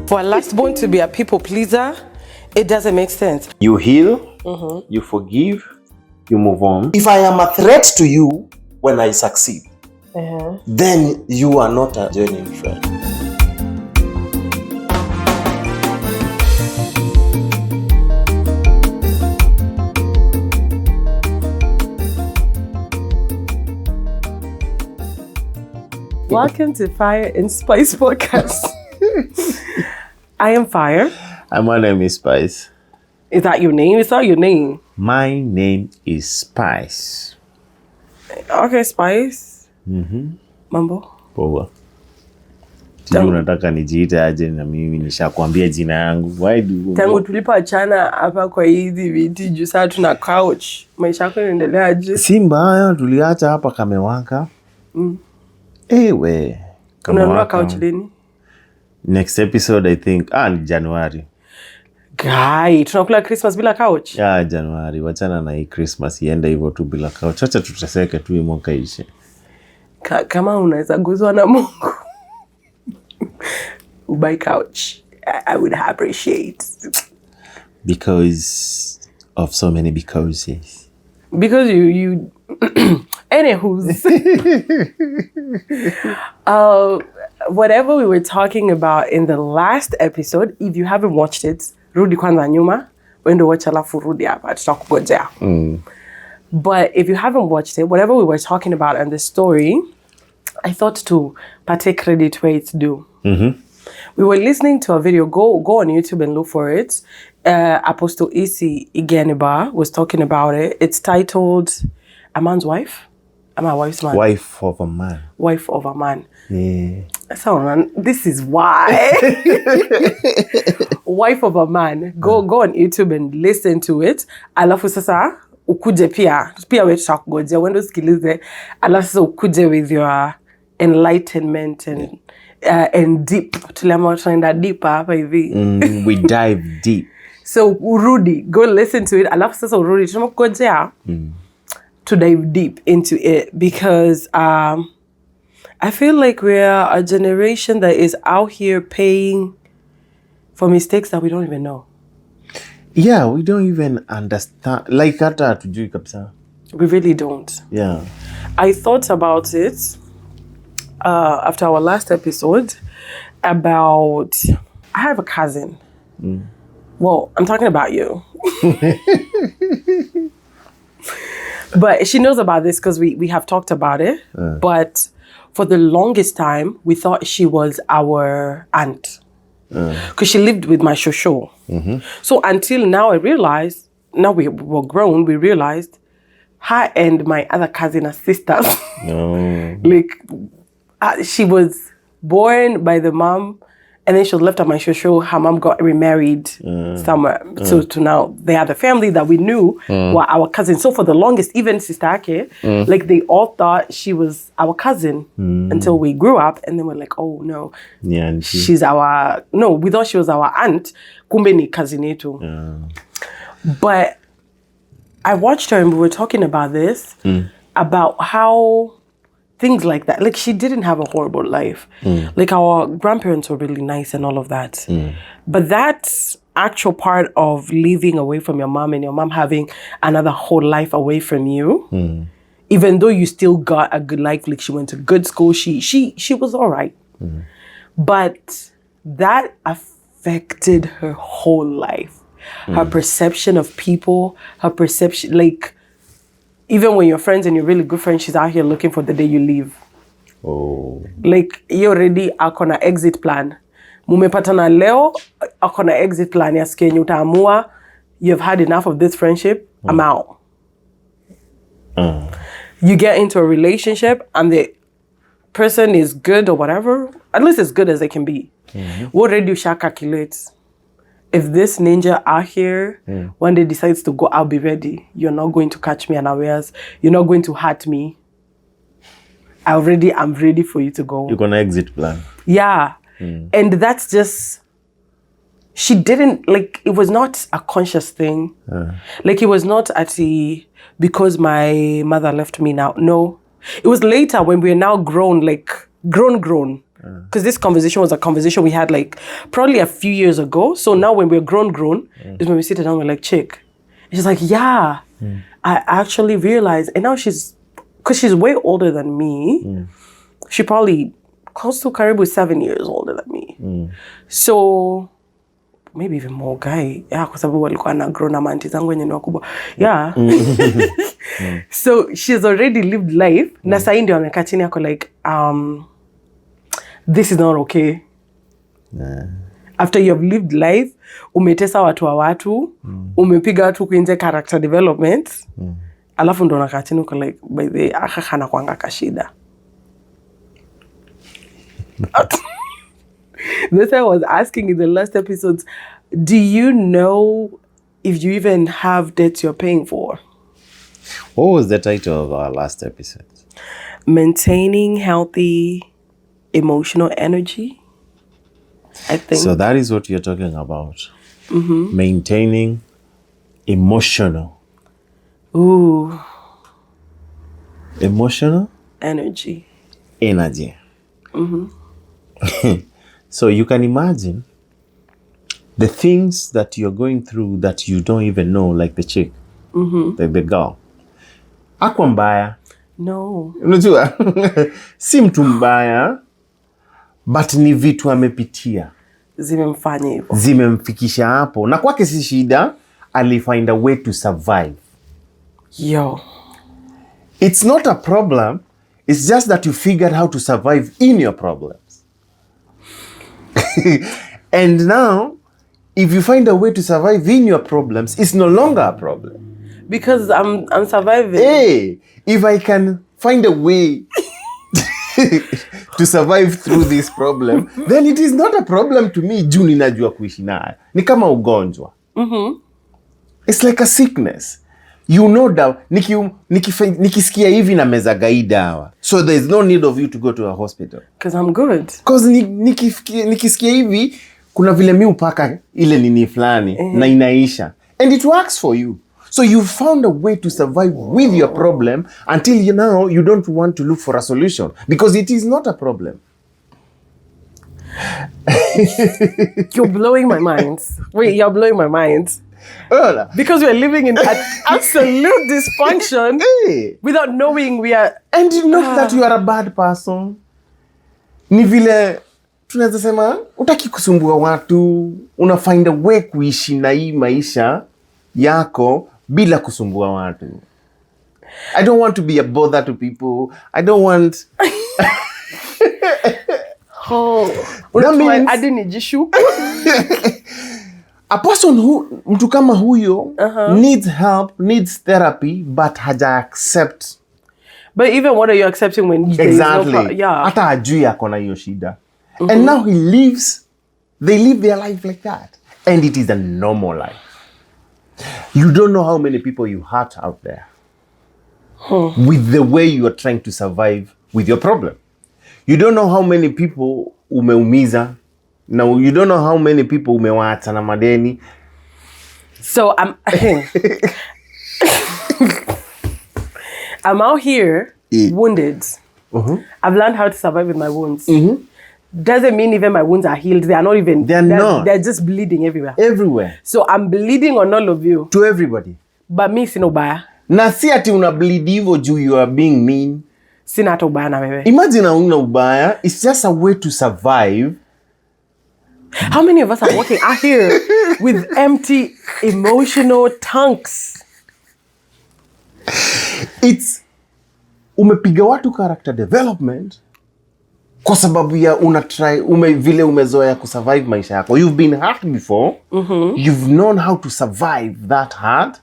For a last born to be a people pleaser, it doesn't make sense. You heal, you forgive, you move on. If I am a threat to you when I succeed, then you are not a genuine friend. Welcome to Fire and Spice Podcast. I am Fire. And my name is Spice. Is that your name? Is that your name? My name is Spice. Okay, Spice. Mambo. Poa. Sijui unataka nijiite aje na mimi nishakwambia jina yangu. Why do tangu tulipoachana hapa kwa hizi viti juu sasa tuna couch. Maisha yako yanaendelea aje? Si mbaya, tuliacha hapa kamewaka. Ewe. Unanunua couch lini? Next episode I think ni January. Guy, tunakula Christmas bila couch? January. Wachana na hii Christmas iende hivyo tu bila couch. Acha tuteseke tu hii mwaka ishe. Kama unaweza guzwa na Mungu. Buy couch. I would appreciate. Because of so many becauses. Because you anywho's. Whatever we were talking about in the last episode, if you haven't watched it, rudi kwanza nyuma, wendo watch alafu rudi hapa, tutakungojea. But if you haven't watched it, whatever we were talking about in the story, I thought to take credit where it's due. We were listening to a video. Go on YouTube and look for it. Apostle Isi Iganiba was talking about it. It's titled A Man's Wife. Am I a wife's man? Wife of a man. Wife of a man. Yeah. So this is why. Wife of a man. Go on YouTube and listen to it. Alafu sasa ukuje pia wewe tutakungojea wendo sikilize. Alafu sasa ukuje with your enlightenment and deep. Tuliamua tunaenda deep hapa hivi. We dive deep. So urudi, go listen to it. Alafu sasa urudi tunakungojea. To dive deep into it because I feel like we're a generation that is out here paying for mistakes that we don't even know. Yeah, we don't even understand. Like hata hatujui kabisa. We really don't. Yeah. I thought about it after our last episode about, I have a cousin. Well, I'm talking about you. But she knows about this because we have talked about it. But for the longest time, we thought she was our aunt. Because she lived with my shosho. So until now, I realized, now we were grown, we realized her and my other cousin are sisters. Like, she was born by the mom, and then she was left at my shosho. Her mom got remarried somewhere. So to now, they are the family that we knew were our cousins. So for the longest, even Sister Ake, like they all thought she was our cousin until we grew up. And then we're like, oh no, she's our, no, we thought she was our aunt. Kumbe ni cousin yetu. But I watched her and we were talking about this, about how things like that. Like, she didn't have a horrible life. Like, our grandparents were really nice and all of that. But that actual part of living away from your mom and your mom having another whole life away from you, even though you still got a good life, like she went to good school, she was all right. But that affected her whole life. Her perception of people, her perception, like, even when you're friends and you're really good friends, she's out here looking for the day you leave. Like, you already akona exit plan. Mumepatana leo, akona exit plan ya siku yenye utaamua, you've had enough of this friendship, I'm out. You get into a relationship and the person is good or whatever, at least as good as they can be. What already you shall calculate? If this ninja out here one day decides to go, I'll be ready. You're not going to catch me unawares. You're not going to hurt me. I'm ready for you to go. You're gonna exit plan. Yeah. And that's just, she didn't, like, it was not a conscious thing. Like, it was not because my mother left me now. No. It was later when we're now grown, like, grown. because this conversation was a conversation we had like probably a few years ago. So now when we're grown, is when we sit down, we're like, chick. And she's like, yeah, I actually realized. And now because she's way older than me, she probably close to Karibu 7 years older than me. So maybe even more guy. Yeah, kwa sababu walikuwa na grown na auntie zangu wenye ni wakubwa. Yeah. So she's already lived life. Na sasa ndio amekaa chini yako like this is not okay. After you have lived life, umetesa watu wa watu, umepiga watu kuinje character development. Alafu ndo nakaa chini uko like by the way akakana kwanga kashida. This I was asking in the last episodes, do you know if you even have debts you're paying for? What was the title of our last episode? Maintaining healthy emotional energy, I think. So that is what you're talking about. Maintaining emotional energy. So you can imagine the things that you're going through that you don't even know, like the chick, like the girl. Akwa mbaya. No. Unajua? Si mtu mbaya, but ni vitu amepitia. Zimemfanya hivyo. Zimemfikisha hapo. Na kwake si shida, find a way to survive. Yo. It's not a problem. It's just that you figured how to survive in your problems. And now, if you find a way to survive in your problems, it's no longer a problem. Because I'm surviving. Hey, if I can find a way to survive through this problem, then it is not a problem to me. Juu ninajua kuishi nayo. Ni kama ugonjwa. It's like a sickness. You know that nikisikia hivi na meza gai dawa. So there is no need of you to go to a hospital. Because I'm good. Because nikisikia hivi kuna vile mi upaka ile nini fulani na inaisha. And it works for you. So you found a way to survive with your problem until you don't want to look for a solution because it is not a problem. You're blowing my mind. Wait, you're blowing my mind. Because we're living in absolute dysfunction without knowing we are... And not that you are a bad person. Ni vile tunaweza sema utaki kusumbua watu, una find a way kuishi na hii maisha yako bila kusumbua watu. I don't want to be a bother to people. I don't want... That means... A person mtu kama huyo needs help, needs therapy, but haja accept. But even what are you accepting when exactly. No yeah. Hata ajui ako na hiyo shida. And now they live their life like that. And it is a normal life. You don't know how many people you hurt out there with the way you are trying to survive with your problem. You don't know how many people umeumiza. Now, you don't know how many people umewaacha na madeni. So, I'm out here wounded. I've learned how to survive with my wounds. Doesn't mean even my wounds are healed. They are not even. They're just bleeding everywhere. Everywhere. So, I'm bleeding on all of you. To everybody. But me, sina ubaya. Na si ati una bleed hivyo juu you are being mean. Sina hata ubaya na wewe. Imagine una ubaya. It's just a way to survive. How many of us are walking out here with empty emotional tanks? It's umepiga watu character development kwa sababu ya vile umezoea kusurvive maisha yako. You've been hurt before. You've known how to survive that hurt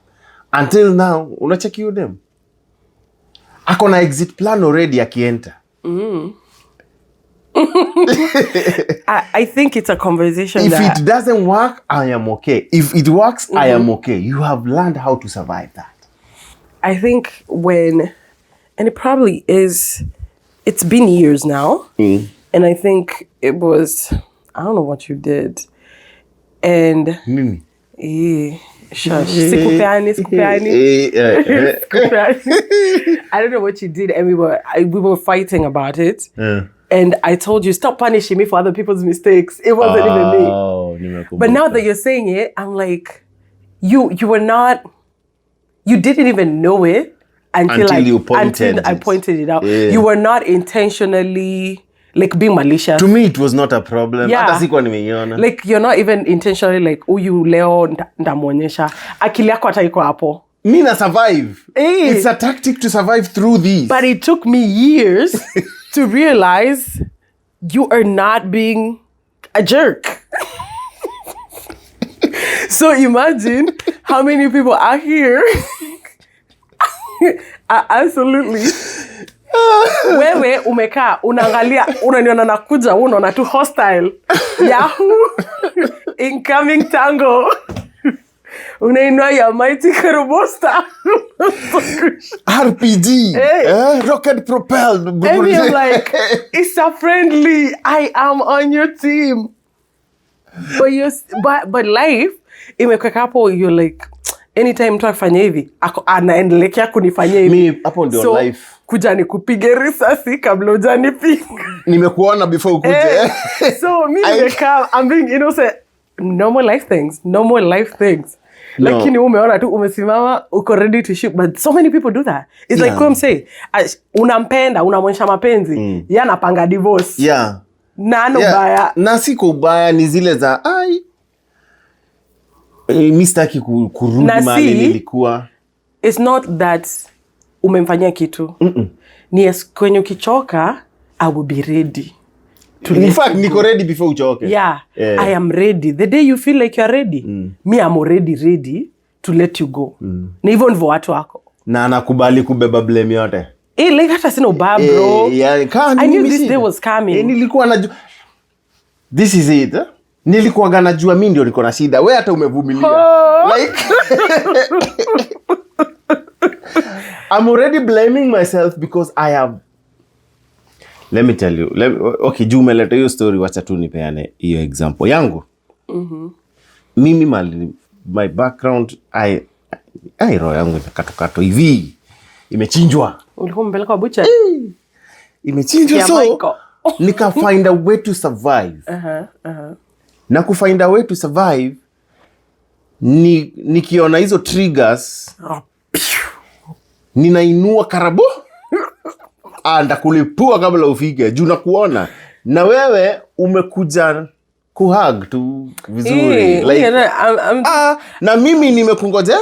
until now unacheki you them. Ako na exit plan already akienta. I think it's a conversation if it doesn't work, I am okay. If it works, I am okay. You have learned how to survive that. I think and it probably is, it's been years now. And I think it was, I don't know what you did. And... Shush. Sikupeani. I don't know what you did, and we were fighting about it. And I told you, stop punishing me for other people's mistakes. It wasn't even me. But now that you're saying it, I'm like, you were not, you didn't even know it until I pointed it out. Yeah. You were not intentionally like being malicious. To me, it was not a problem. Yeah. Like you're not even intentionally like, you leo ndamuonyesha. Akili yako hata iko hapo. Me na survive. Hey. It's a tactic to survive through this. But it took me years to realize you are not being a jerk. So imagine how many people are here are absolutely wewe umekaa unaangalia unaniona nakuja unaona tu hostile Yahoo incoming tango unainua ya mighty Kerobosta RPG rocket propelled and I'm like it's a friendly I am on your team but life imekweka hapo you're like anytime mtu akifanya hivi anaendelea kunifanyia hivi mimi hapo ndio life kuja nikupige risasi kabla hujanipiga nimekuona before ukuje so mimi nimekaa I'm being innocent normal life things lakini umeona tu umesimama uko ready to shoot but so many people do that it's like I'm saying unampenda unamwonyesha mapenzi yanapanga divorce nano baya na siko ubaya ni zile za mistaki kurudi mahali nilikuwa. It's not that umemfanyia kitu. Ni kwenye ukichoka, I will be ready. In fact, niko ready before uchoke. Yeah, I am ready. The day you feel like you're ready, me I'm already ready to let you go. Na hivyo ndivyo watu wako. Na anakubali kubeba blame yote. Like hata sina ubaya bro. I knew this day was coming. Nilikuwa najua. This is it. Nilikuwa najua mimi ndio niko na shida. Wewe hata umevumilia. Like I'm already blaming myself because I have. Let me tell you. Okay, Jume, let you story wacha tu nipeane hiyo example yangu. Mimi my background roho yangu imekatokatwa hivi. Imechinjwa. Ulikuwa mbeleka kwa butcher? Imechinjwa so. Nika find a way to survive. Na kufind a way to survive nikiona hizo triggers ninainua karabo ndakulipua kabla ufike juu nakuona na wewe umekuja kuhug tu vizuri like na mimi nimekungojea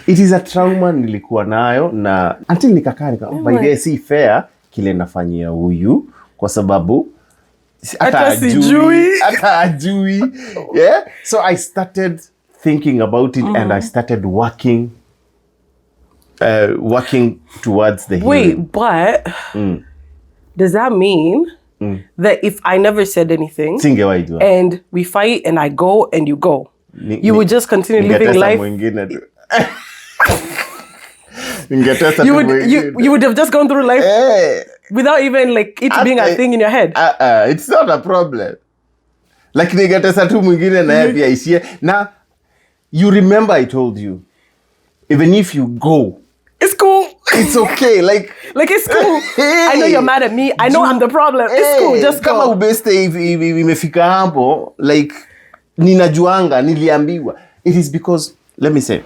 it is a trauma nilikuwa nayo na until nikakaa by the way si fair kile nafanyia huyu kwa sababu hata ajui yeah so I started thinking about it and I started working towards the healing. Wait, but does that mean that if I never said anything and we fight and I go and you go, you would just continue living life? You would have just gone through life without even like it being a thing in your head. It's not a problem. Like ningetesa tu mwingine na pia ishie. Now you remember I told you even if you go it's cool. It's okay. Like it's cool. I know you're mad at me. I know I'm the problem. It's cool. Just go. Kama ubeste imefika hapo like ninajuanga niliambiwa. It is because let me say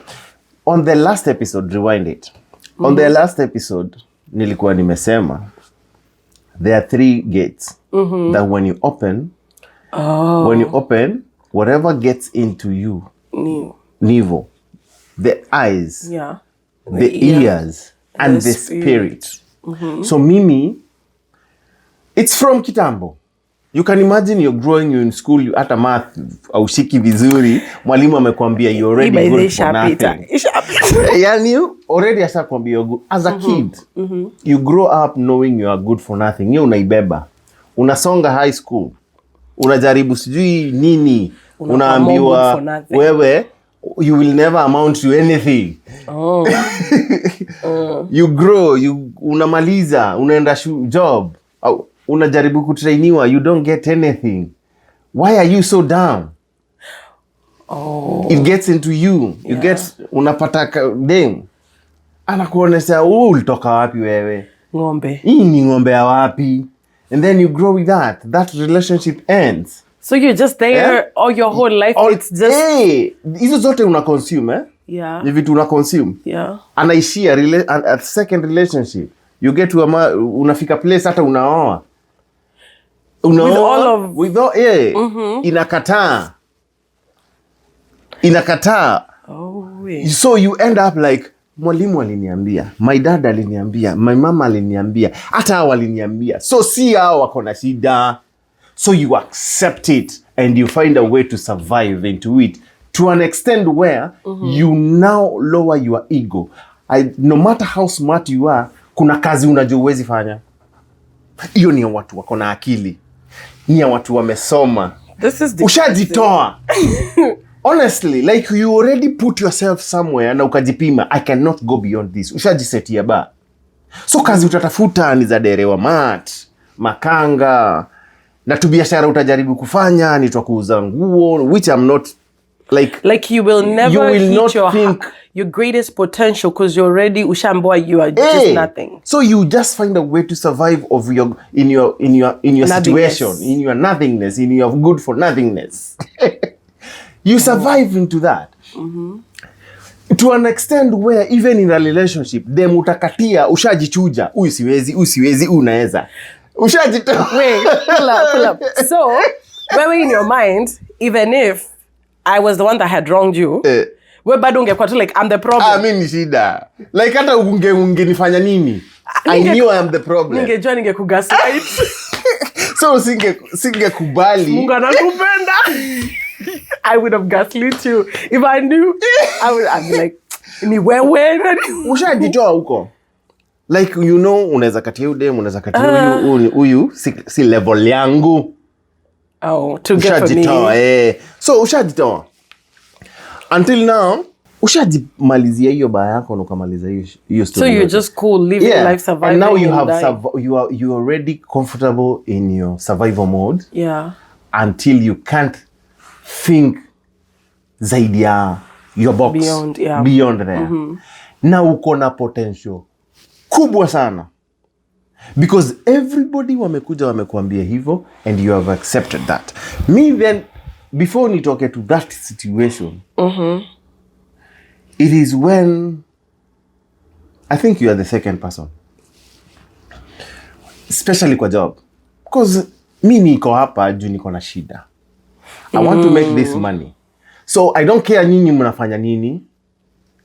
on the last episode rewind it. On the last episode nilikuwa nimesema there are 3 gates that when you open whatever gets into you Nivo the eyes the ears and the spirit. So mimi it's from kitambo. You can imagine you're growing in school you hata math au shiki vizuri mwalimu amekwambia you already good for nothing. Yani already ashakwambia you're good as a kid. You grow up knowing you are good for nothing. Hiyo unaibeba. Unasonga high school. Unajaribu sijui nini. Unaambiwa wewe you will never amount to anything. You grow, unamaliza, unaenda job. Unajaribu kutrainiwa, you don't get anything. Why are you so down? It gets into you. You get unapata dem. anakuonesha ulitoka wapi wewe, ng'ombe. Hii ni ng'ombe ya wapi, and then you grow with that relationship ends. So you're just there all your whole life. It's just hizo zote una consume ni vitu una consume. Anaishia a second relationship, you get to unafika place hata unaoa with all inakataa. So you end up like, mwalimu aliniambia, my dad aliniambia, my mama aliniambia, hata hao aliniambia, so si hao wako na shida. So you accept it and you find a way to survive into it to an extent where you now lower your ego. No matter how smart you are, kuna kazi unajua huwezi fanya. Hiyo ni watu wako na akili, ni watu wamesoma. Ushajitoa. Honestly, like you already put yourself somewhere na ukajipima, I cannot go beyond this. Ushajisetia ba. So kazi utatafuta ni za derewa mat, makanga, na tu biashara utajaribu kufanya ni kuuza nguo, which I'm not like you will never hit your greatest potential because you're already ushamboa, you are just nothing. So you just find a way to survive of in your situation, in your nothingness, in your good for nothingness. You survive into that. To an extent where even in a relationship, them utakatia, ushajichuja, usiwezi, unaeza. Ushajitoa. Wait, pull up. So, when in your mind, even if I was the one that had wronged you, we bado ungekuwa tu like, I'm the problem. Mimi ni shida. Like hata ungenifanya nini? I knew I am the problem. Ningejua ningekugaslight. So singekubali. Mungu anakupenda. I would have gaslit you. If I knew, I'd be like, ni wewe. Ushajitoa huko. Like, you know, unaweza katia udem, unaweza katia huyu si level yangu. To get for me. So ushajitoa. Until now, ushajimalizia hiyo baya yako na ukamaliza hiyo story. So you're just cool, living life, surviving. And now you are already comfortable in your survival mode. Yeah. Until you can't think zaidi ya your box. Beyond there. Na uko na potential kubwa sana. Because everybody wamekuja wamekuambia hivyo and you have accepted that. Me then, before nitoke to that situation, it is when I think you are the second person. Especially kwa job. Because mi niko hapa juu niko na shida. I want to make this money. So I don't care nini mnafanya nini.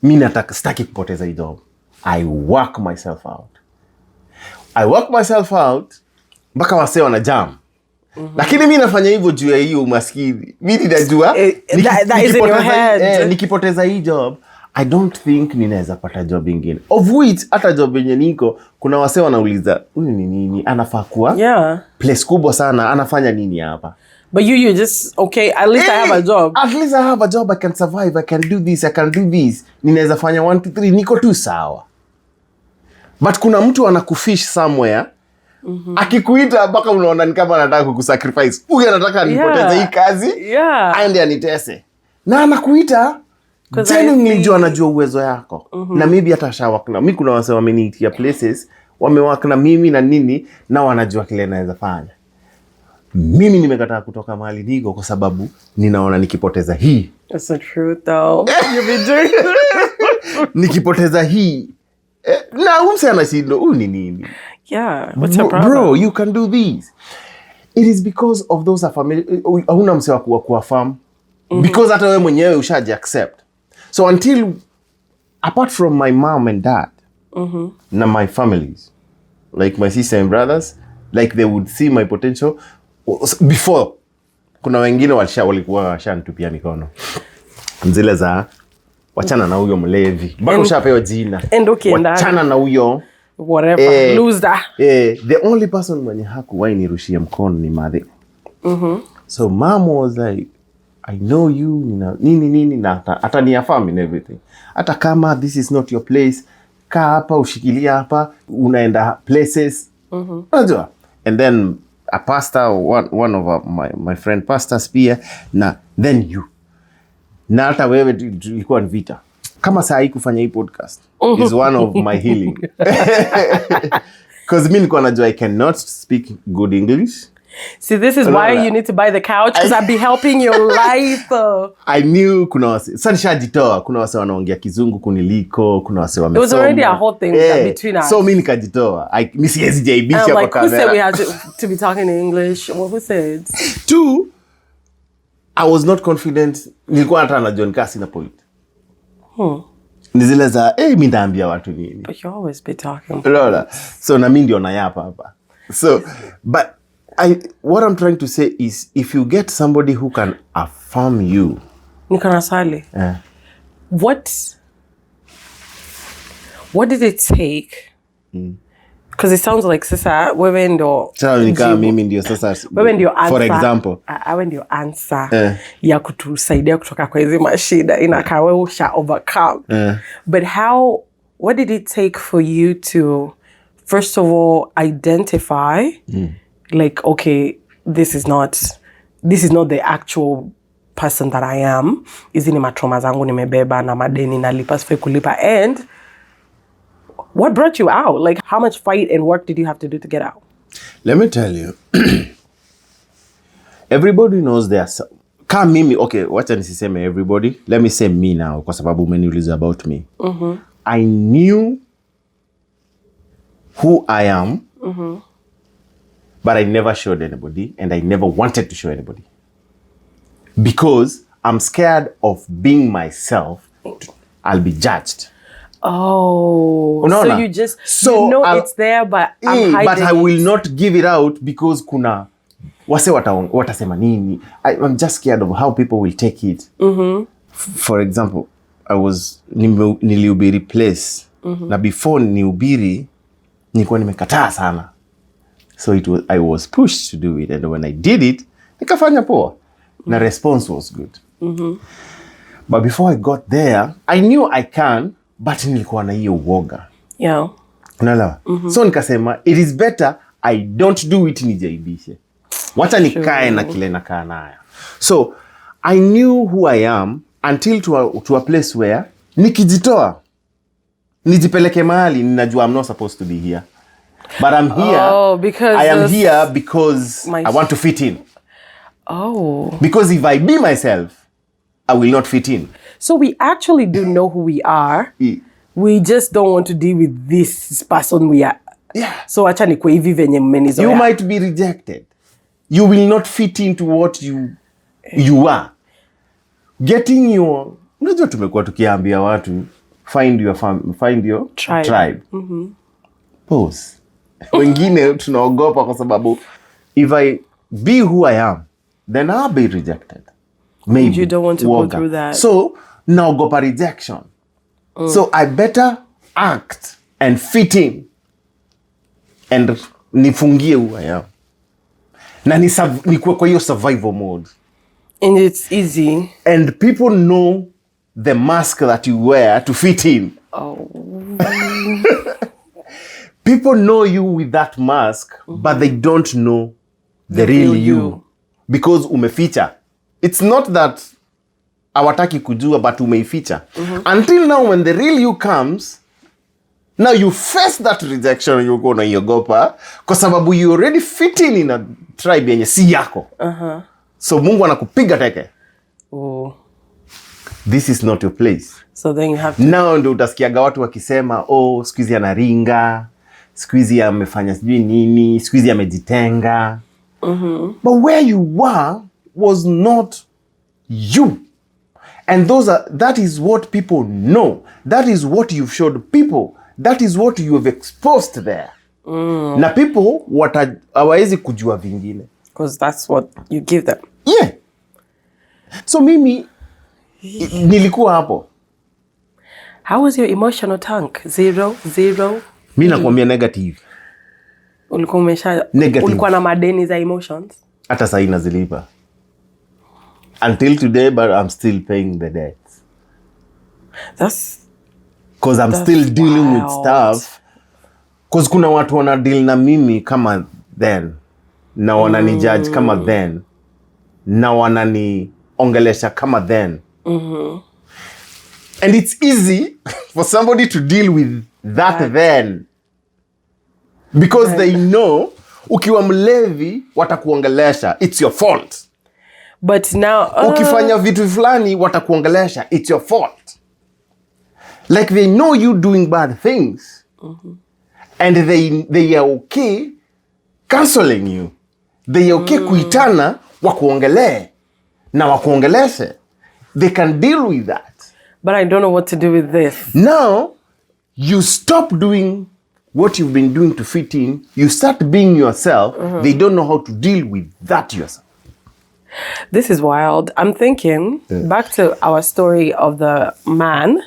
Mi sitaki kupoteza hii job. I work myself out. Mpaka wasee wana jam. Lakini mi nafanya hivyo juu ya hiyo umaskini. Mi ninajua nikipoteza hii job, I don't think ninaweza pata job ingine. Of which hata job yenye niko, kuna wasee wanauliza, huyu ni nini? Anafaa kuwa place kubwa sana, anafanya nini hapa? But you just, okay, at least I have a job. At least I have a job, I can survive, I can do this. Ninaweza fanya 1, 2, 3, niko tu sawa. But kuna mtu anakufish somewhere, akikuita mpaka unaona ni kama anataka kukusacrifice. Huyu anataka nipoteze hii kazi, aende anitese. Na anakuita, genuinely ndio anajua uwezo yako. Na maybe hata shawak na. Mimi kuna wase wameniitia places, wamewak na mimi na nini, na wanajua kile naweza fanya. Mimi nimekataa kutoka mahali niko kwa sababu ninaona nikipoteza hii. That's the truth though. You've been doing nikipoteza hii. Na umse anashindo, ni nini? Yeah, what's your problem? Bro, you can do this. It is because of those family. Hauna mse wa kuwafahamu. Because hata wewe mwenyewe ushaji accept. So until, apart from my mom and dad, na my families, like my sister and brothers, like they would see my potential before. Kuna wengine walikuwa washanitupia mikono. Zile za wachana na huyo mlevi. Bado ushapewa jina. Wachana na huyo whatever. Lose that. The only person mwenye hakuwahi nirushia mkono ni madhe. So mom was like, I know you, nini na hata ni affirm and everything. Hata kama this is not your place, kaa hapa, ushikilia hapa, unaenda places. Unajua? And then a pastor, one of my friend pastors pia, na then you. Na hata wewe tulikuwa ni vita. kama saa hii kufanya hii podcast is one of my healing. Because me niko najua I cannot speak good English. See, this is why you need to buy the couch, because I'll be helping your life. I knew kuna wase, sasa nishajitoa, kuna wase wanaongea kizungu kuniliko, kuna wase wamesoma. It was already a whole thing between us. So mimi nikajitoa. Mi siwezi jaibisha kwa kamera. Who said we had to be talking in English? Well, who said? 2, I was not confident. Nilikuwa hata na John Kasi na point. Ni zile za, mimi ndaambia watu nini. But you always be talking. Lola. So na mimi ndio nayapa hapa. So, but what I'm trying to say is, if you get somebody who can affirm you. Nikanasali. What did it take? Because it sounds like sasa wewe ndio mimi ndio sasa wewe ndio answer. For example, wewe ndio answer ya kutusaidia kutoka kwa hizo mashida inakaa wewe usha overcome. But what did it take for you to first of all identify like, okay, this is not the actual person that I am. Hizi ni matrauma zangu nimebeba na madeni nalipa sifai kulipa. And what brought you out? Like, how much fight and work did you have to do to get out? Let me tell you. Everybody knows kama mimi, okay, wacha nisiseme everybody. Let me say me now, kwa sababu umeniuliza about me. I knew who I am, but I never showed anybody, and I never wanted to show anybody. Because I'm scared of being myself, I'll be judged. Oh, so you just, it's there, but I'm hiding but I will not give it out because kuna wase watasema nini. I'm just scared of how people will take it. For example, nilihubiri place, na before nihubiri nilikuwa nimekataa sana. So I was pushed to do it, and when I did it, nikafanya poa. The response was good. But before I got there, I knew I can, but nilikuwa na hiyo uoga. Yeah. Unaelewa? So nikasema, it is better I don't do it nijaibishe. Wacha nikae na kile nakaa nayo. So I knew who I am until to a place where nikijitoa, nijipeleke mahali, ninajua I'm not supposed to be here. But I'm here. Because I am here because I want to fit in. Because if I be myself, I will not fit in. So we actually do know who we are. We just don't want to deal with this person we are. Yeah. So acha nikwe hivi venye mmenizoea. You might be rejected. You will not fit into what you are. Getting your, unajua tumekuwa tukiambia watu, find your tribe. Pause. Wengine tunaogopa kwa sababu if I be who I am, then I'll be rejected. Maybe. You don't want to go through that. So, naogopa rejection. So, I better act and fit in. And nifungie who I am. Na nikuwe kwa hiyo survival mode. And it's easy. And people know the mask that you wear to fit in. People know you with that mask, but they don't know the real you. Because umeficha. It's not that hawataki kujua, but umeificha. Until now, when the real you comes, now you face that rejection, you're going to yogopa, kwa sababu you already fit in a tribe yenye si yako. So Mungu anakupiga teke. This is not your place. So then you have to... Now ndo utasikiaga watu wakisema, siku hizi anaringa, siku hizi amefanya sijui nini, siku hizi amejitenga. But where you were was not you. And that is what people know. That is what you've showed people. That is what you have exposed there. Na people hawawezi kujua vingine. Because that's what you give them. Yeah. So mimi nilikuwa hapo. How was your emotional tank? 0? Mimi nakwambia negative. Ulikuwa na madeni za emotions? Hata sasa nazilipa. Until today, but I'm still paying the debts. Because I'm still dealing with stuff. Because kuna watu wana deal na mimi kama then. Na wanani judge kama then. Na wanani ongelesha kama then. And it's easy for somebody to deal with that then. Because they know, ukiwa mlevi, watakuongelesha. It's your fault. But now... ukifanya vitu fulani, watakuongelesha. It's your fault. Like they know you doing bad things. And they are okay canceling you. They are okay kuitana, wakuongelee. Na wakuongeleshe. They can deal with that. But I don't know what to do with this. Now, you stop doing what you've been doing to fit in. You start being yourself. They don't know how to deal with that yourself. This is wild. I'm thinking back to our story of the man.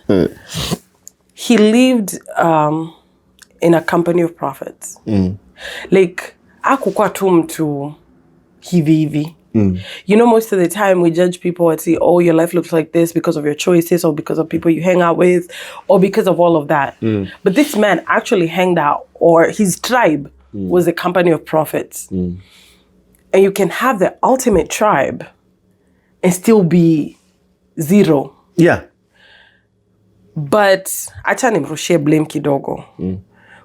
He lived in a company of prophets. Like, hakukuwa tu mtu hivi hivi. You know, most of the time we judge people and say, oh, your life looks like this because of your choices or because of people you hang out with or because of all of that. But this man actually hanged out, or his tribe was a company of prophets. And you can have the ultimate tribe and still be zero. Yeah. But acha nimrushie blame kidogo.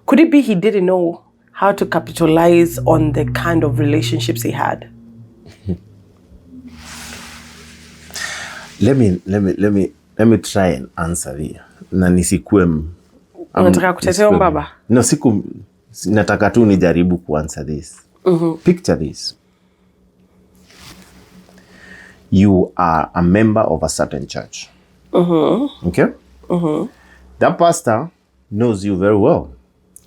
Could it be he didn't know how to capitalize on the kind of relationships he had? Let me try and answer here. Na nisikue Unataka kutetea mbaba? No, nataka tu nijaribu kuanswer this. Picture this. You are a member of a certain church. Okay? That pastor knows you very well.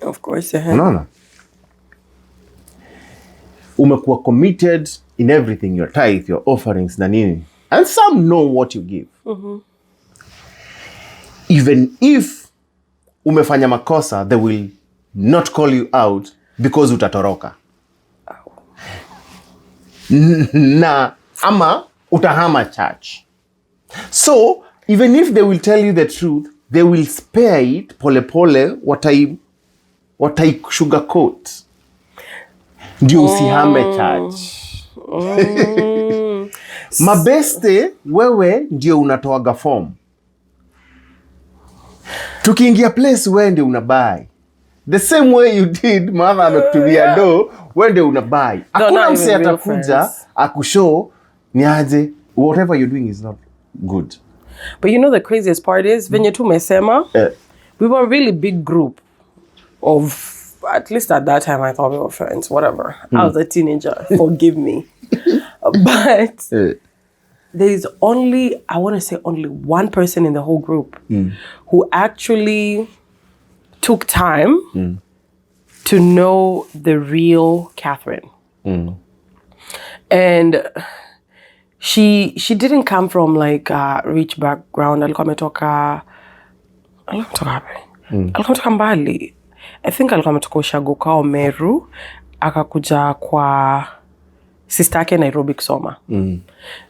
Of course, No. Umekuwa committed in everything, your tithe, your offerings, na nini. And some know what you give. Even if umefanya makosa, they will not call you out because utatoroka. Na ama utahama church. So, even if they will tell you the truth, they will spare it pole pole watai sugarcoat. Ndio usihame church. Mabeste, wewe ndio unatoaga form. Tukiingia place wewe ndio unabuy. The same way you did, mother amekutumia do, wewe ndio unabuy. Hakuna mse atakuja akushow ni aje, whatever you're doing is not good. But you know the craziest part is, venye tu mesema, we were a really big group of, at least at that time I thought we were friends, whatever. I was a teenager, forgive me. But there's only, I want to say only one person in the whole group who actually took time to know the real Catherine. And she didn't come from like a rich background. Alikuwa ametoka mbali. I think alikuwa ametoka Ushago au Meru, akakuja kwa sister yake Nairobi kusoma.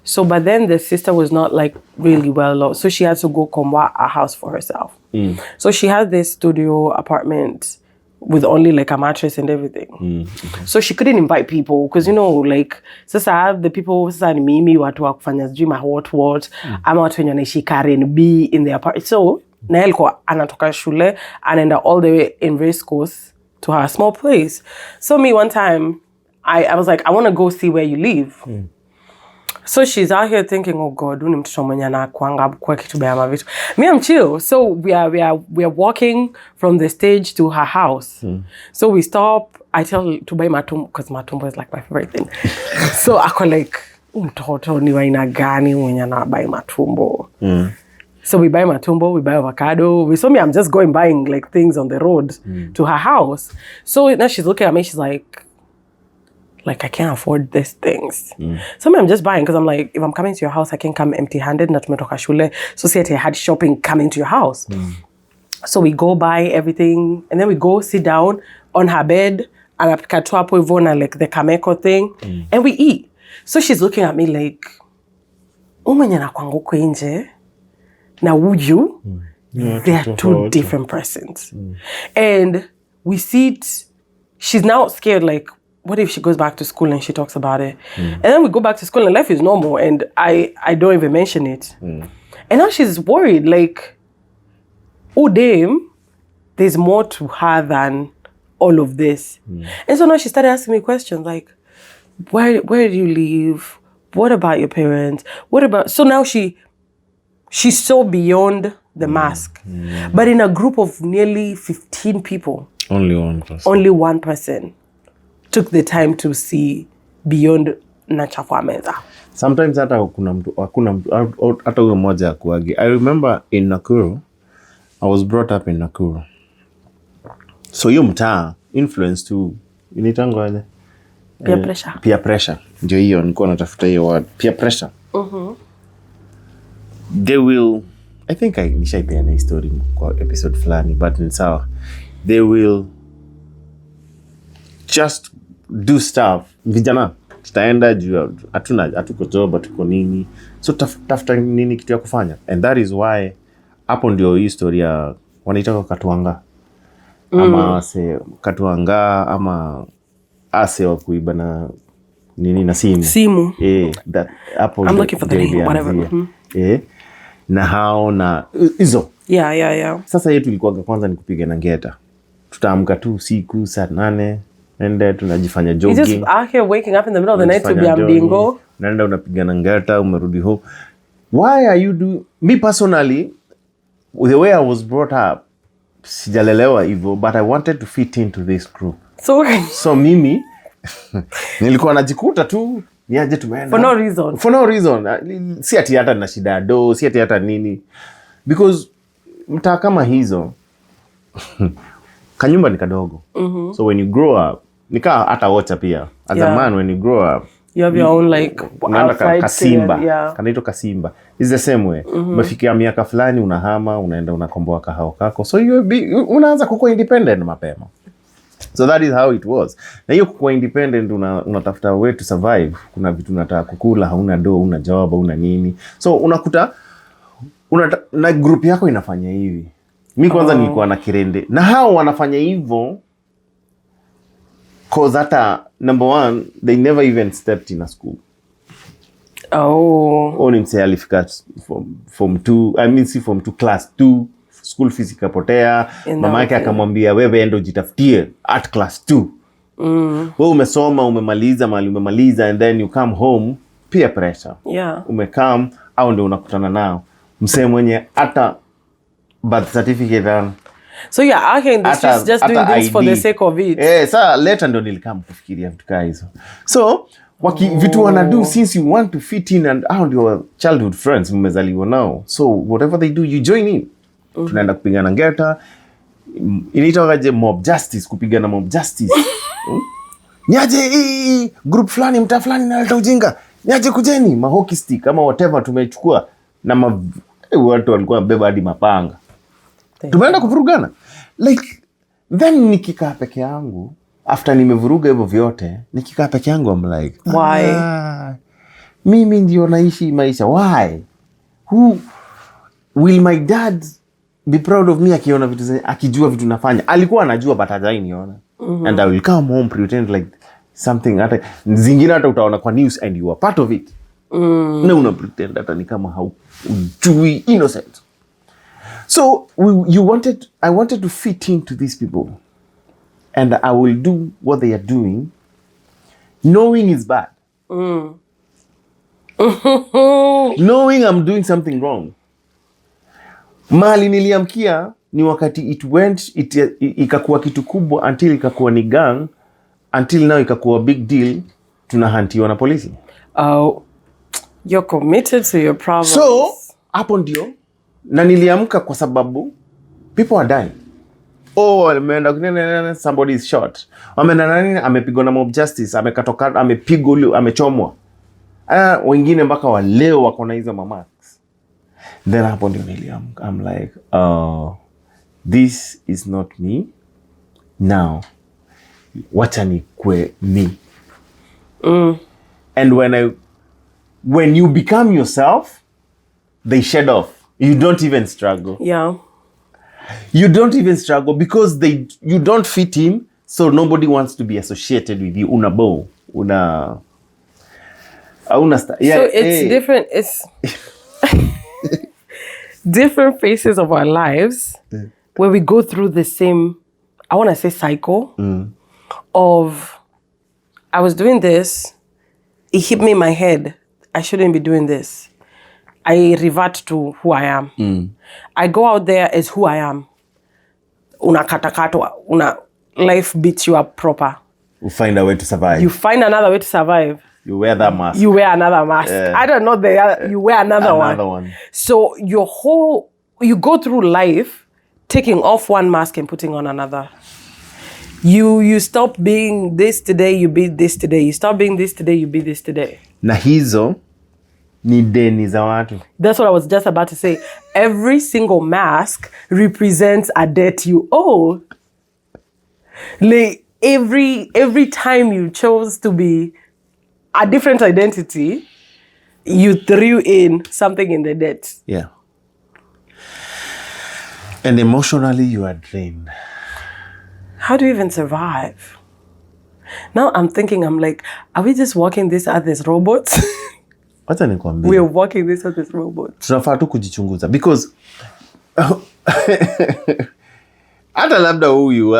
So but then the sister was not like really well off, so she had to go komwa a house for herself. So she had this studio apartment with only like a mattress and everything. So she couldn't invite people because, you know, like sasa the people sasa ni mimi watu wa kufanya sijui ma what ama watu wenye wanaishi Karen B in the apartment. So na alikuwa anatoka shule anaenda all the way in race course to her small place. So me one time I was like, I want to go see where you live. So she's out here thinking, oh God, huni mtoto mwenye anakuanga kwa kitu baya mavitu. Me, I'm chill. So we are walking from the stage to her house. So we stop. I tell her to buy matumbo because matumbo is like my favorite thing. So ako like, mtoto ni wa aina gani mwenye anabai matumbo. So we buy matumbo, we buy avocado. We saw me, I'm just going buying like things on the road to her house. So now she's looking at me, she's like I can't afford these things. So I'm just buying because I'm like, if I'm coming to your house, I can't come empty-handed. Na tumetoka shule. So see, I had shopping coming to your house. So we go buy everything, and then we go sit down on her bed, and anapika hapo hivyo na like the kameko thing, and we eat. So she's looking at me like, umenya na kwangu huko nje, na huyu, they are two different persons. And we sit, she's now scared like, what if she goes back to school and she talks about it? And then we go back to school and life is normal and I don't even mention it. And now she's worried, like, Udame, there's more to her than all of this. And so now she started asking me questions like, where did you live? What about your parents? What about... So now she's so beyond the mask. But in a group of nearly 15 people, Only one person. only one person took the time to see beyond nachafua meza. Sometimes hata hakuna mtu hata huyo mmoja akuagi. I remember in Nakuru, I was brought up in Nakuru. So hiyo mtaa influence tu inaitangwa aje? Peer pressure. Peer pressure. Ndio hiyo nilikuwa natafuta hiyo word. Peer pressure. They will, I think nishaipea na story kwa episode fulani, but ni sawa. They will just do stuff. Vijana tutaenda juu hatuko job, tuko nini, so tafuta nini kitu ya kufanya. And that is why hapo ndio hii story ya wanaitaka katuanga ama ase katuanga ama ase wa kuiba na nini na simu. That hapo I'm looking for the name, whatever. Na hao na hizo. Yeah. Sasa yetu ilikuwa kwanza ni kupiga na ngeta. Tutaamka tu usiku saa 8, nenda tunajifanya jogging. You just out here waking up in the middle of the night to be ambingo. Nenda unapiga na ngeta, umerudi home. Why are you do... Me personally, the way I was brought up, sijalelewa hivyo, but I wanted to fit into this group. So mimi nilikuwa najikuta tu niaje tumeenda for no reason. Si ati hata na shida do, si ati hata nini, because mtaa kama hizo kanyumba ni kadogo. So when you grow up, nika hata wocha pia as a man, when you grow up you have your own like kasimba. Kanaitwa kasimba. It's the same way. Umefikia miaka fulani unahama, unaenda unakomboa kahao kako, so unaanza kukuwa independent mapema. So that is how it was. Na hiyo kukuwa independent, unatafuta way to survive. Kuna vitu unataka kukula, hauna do, una job, hauna nini. So unakuta na group yako inafanya hivi. Mi kwanza nilikuwa na kirende. Na hao wanafanya hivyo cause hata number one, they never even stepped in a school. Oni mse alifika form 2 class 2, school fees ikapotea. Mama yake akamwambia wewe endo jitafutie at class 2. Wewe umesoma, umemaliza and then you come home, peer pressure. Umekam au ndio unakutana nao. Mse mwenye hata birth certificate. So you're out here in the streets just doing this for the sake of it. Sasa later ndo nilikam kufikiria vitu kama hizo. So vitu wanadu since you want to fit in, and how your childhood friends mmezaliwa nao. So whatever they do, you join in. Tunaenda kupigana ngeta. Inaitwaje mob justice, kupigana mob justice. Niaje group fulani mtaa fulani naleta ujinga. Niaje kujeni hockey stick ama whatever tumechukua na watu walikuwa wamebeba hadi mapanga. Tumeenda kuvurugana. Like then nikikaa peke yangu, after nimevuruga hivyo vyote, nikikaa peke yangu I'm like, why? Mimi ndio naishi maisha. Why? Who will my dad be proud of me akiona vitu akijua vitu nafanya? Alikuwa anajua but hajainiona. And I will come home pretend like something hata zingine hata utaona kwa news and you are part of it. Na una pretend hata ni kama haujui, innocent. So I wanted to fit into these people, and I will do what they are doing, knowing it's bad, knowing I'm doing something wrong. Mali niliamkia ni wakati ikakuwa kitu kubwa, until ikakuwa ni gang, until now ikakuwa big deal, tunahantiwa na polisi. You're committed to your problems. So hapo ndio na niliamka kwa sababu people are dying. Somebody is shot. Amepigwa na mob justice, amekatoka, amepigwa, amechomwa. Wengine mpaka wa leo wako na hizo mamarks. Then hapo ndio niliamka. I'm like, this is not me. Now, wacha nikue me. And when you become yourself, they shed off. You don't even struggle. You don't even struggle because you don't fit in, so nobody wants to be associated with you. So it's different. It's different phases of our lives where we go through the same, I want to say cycle of, I was doing this, it hit me in my head, I shouldn't be doing this. I revert to who I am. I go out there as who I am. Life beats you up proper. You find a way to survive. You find another way to survive. You wear that mask. You wear another mask. I don't know you wear another one. So you go through life taking off one mask and putting on another. You stop being this today, you be this today. You stop being this today, you be this today. Na hizo ni deni za watu. That's what I was just about to say. Every single mask represents a debt you owe. Like every time you chose to be a different identity, you threw in something in the debt. Yeah. And emotionally you are drained. How do you even survive? Now I'm thinking, I'm like, are we just walking this earth as robots? Wacha nikwambie. We're walking this earth as robots. Tunafaa tu kujichunguza because hata labda huyu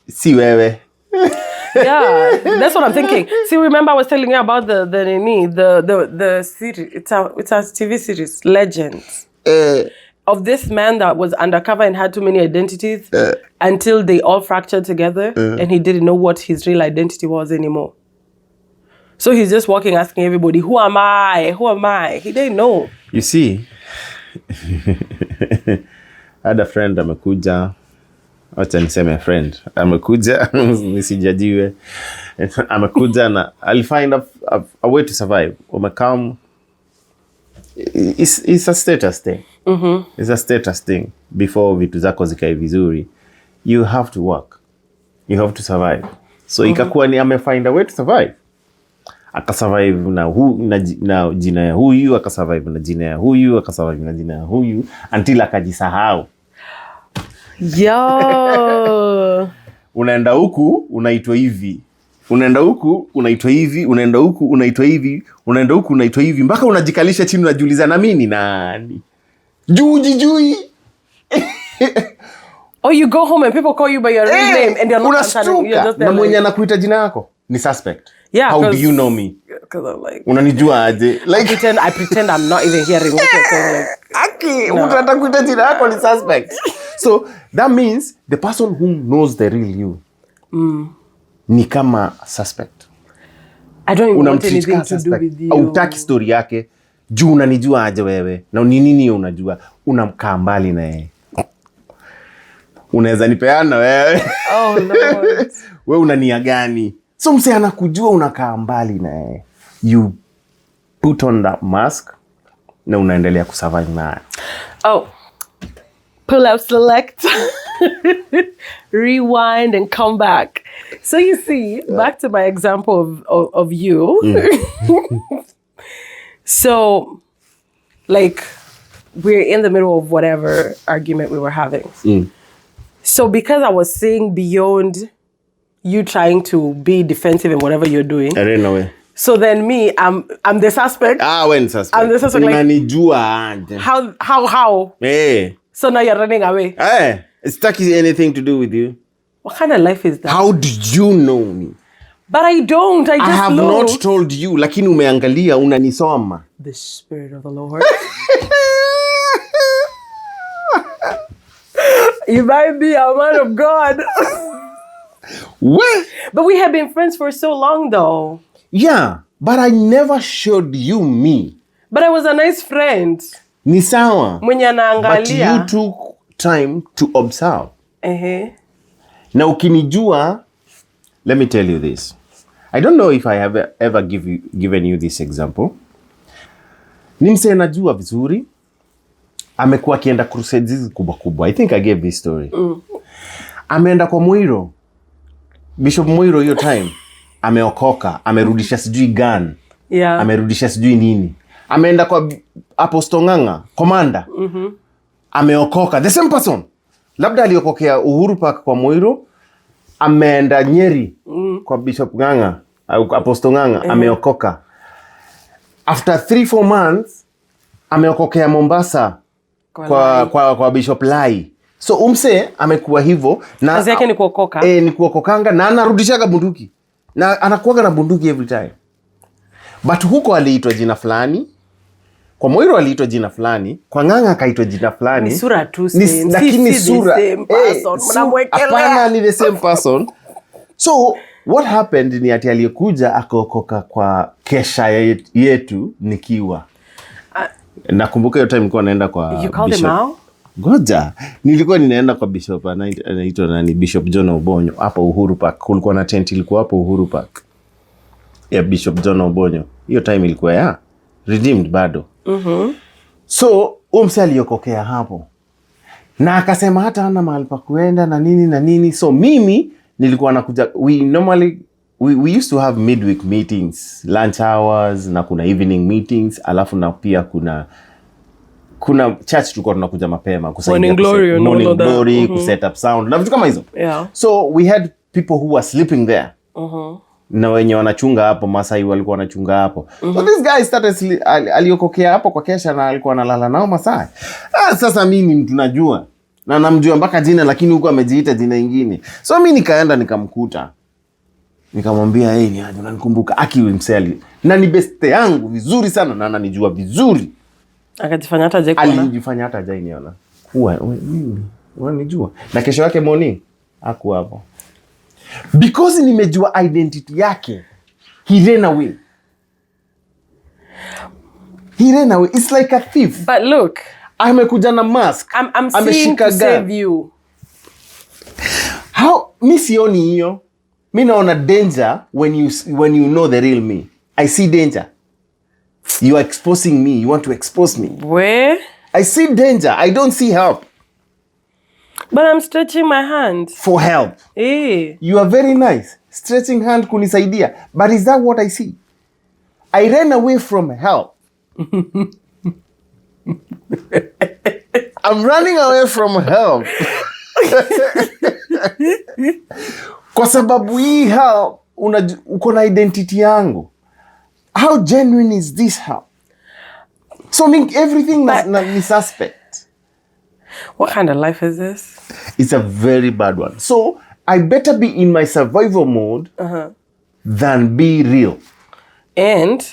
si wewe. Yeah, that's what I'm thinking. See, remember I was telling you about the series. It's a TV series, Legends. Of this man that was undercover and had too many identities until they all fractured together and he didn't know what his real identity was anymore. So he's just walking asking everybody, who am I? Who am I? He didn't know. You see, I had a friend amekuja. Wacha niseme friend. Amekuja, nisijajiwe. Amekuja na I'll find a way to survive. Umekam. It's a status thing. It's a status thing. Before vitu zako zikae vizuri, you have to work. You have to survive. So ikakuwa ni find a way to survive. Akasurvive na jina ya huyu, akasurvive na jina ya huyu, akasurvive na jina ya huyu until akajisahau. Yo. Unaenda huku unaitwa hivi. Unaenda huku unaitwa hivi, unaenda huku unaitwa hivi, unaenda huku unaitwa hivi mpaka unajikalisha chini unajiuliza na mimi ni nani? Jui. Or you go home and people call you by your real name and they're not answering. You're just there. Na mwenye anakuita jina yako ni suspect. Yeah, how do you know me? Because I'm like, unanijua aje? Like I pretend I'm not even hearing what you're saying. Like, mtu atakuita jina yako ni suspect. So that means the person who knows the real you ni kama suspect. I don't even want anything to do with you. Hautaki story yake. Juu unanijua aje wewe? Na ni nini unajua? Unamkaa mbali na yeye. Unaweza nipeana wewe? Oh Lord. Wewe unania gani? So mse anakujua unakaa mbali na yeye. You put on that mask na unaendelea kusurvive naye. Oh. Pull up select. Rewind and come back. So you see, back to my example of you. So, like, we're in the middle of whatever argument we were having. So because I was seeing beyond you trying to be defensive in whatever you're doing. I didn't know it. So then me, I'm the suspect. When suspect. I'm the suspect. Like, unanijua aje? How? Hey. So now you're running away. It's taking anything to do with you. What kind of life is that? How did you know me? But I don't. I just I have know. not told you, lakini umeangalia unanisoma. The Spirit of the Lord. You might be a man of God. What? But we have been friends for so long though. Yeah, but I never showed you me. But I was a nice friend. Ni sawa. Mwenye anaangalia. But you took time to observe. Na ukinijua, let me tell you this. I don't know if I have ever given you this example. Ni mse najua vizuri. Amekuwa akienda crusades kubwa. I think I gave this story. Ameenda kwa Muiro. Bishop Muiro hiyo time. Ameokoka. Amerudisha sijui gun. Yeah. Amerudisha sijui nini. Ameenda kwa Apostle Nganga, commander. Ameokoka. The same person. Labda aliokokea Uhuru Park kwa Muiro. Ameenda Nyeri kwa Bishop Nganga. Apostle Nganga. Ameokoka. After 3-4 months, ameokokea Mombasa kwa Bishop Lai. So umse amekuwa hivyo na kazi yake ni kuokoka. Ni kuokokanga na anarudishaga bunduki. Na anakuaga na bunduki every time. But huko aliitwa jina fulani. Kwa Moiro aliitwa jina fulani, kwa Ng'ang'a akaitwa jina fulani. Ni sura tu same. Lakini sura hapana ni the same person. So what happened ni ati aliyekuja akaokoka kwa kesha yetu nikiwa. Nakumbuka hiyo time nilikuwa naenda kwa Bishop. Ngoja, nilikuwa ninaenda kwa Bishop anaitwa nani, Bishop John Obonyo hapo Uhuru Park. Kulikuwa na tent ilikuwa hapo Uhuru Park ya Bishop John Obonyo. Hiyo time ilikuwa ya redeemed bado. So umse aliyokokea hapo na akasema hata hana mahali pa kuenda na nini. So mimi nilikuwa nakuja, we used to have midweek meetings, lunch hours, na kuna evening meetings, alafu na pia kuna church tulikuwa tunakuja mapema kusaidia morning glory, kuset up sound na vitu kama hizo. So we had people who were sleeping there. Na wenye wanachunga hapo, Masai walikuwa wanachunga hapo. So this guy started aliokokea hapo kwa kesha na alikuwa analala nao Masai. Sasa mimi mtu najua na namjua mpaka jina, lakini huko amejiita jina ingine. So mimi nikaenda nikamkuta. Nikamwambia ni aje unanikumbuka akiwa mseli. Na ni best yangu vizuri sana na ananijua vizuri. Akajifanya hata hajaikuona. Alijifanya hata hajainiona. Mimi unanijua. Na kesho yake morning hakuwa hapo. Because nimejua identity yake, he ran away. It's like a thief. But look, amekuja na mask. I'm seeing to save you. How? Mi sioni hiyo. Mi naona danger when you know the real me. I see danger. You are exposing me. You want to expose me. Where? I see danger. I don't see help. But I'm stretching my hand. For help. You are very nice. Stretching hand kunisaidia. But is that what I see? I ran away from help. I'm running away from help. Kwa sababu hii help, uko na identity yangu. How genuine is this help? So everything is suspect. What kind of life is this? It's a very bad one. So I better be in my survival mode than be real. And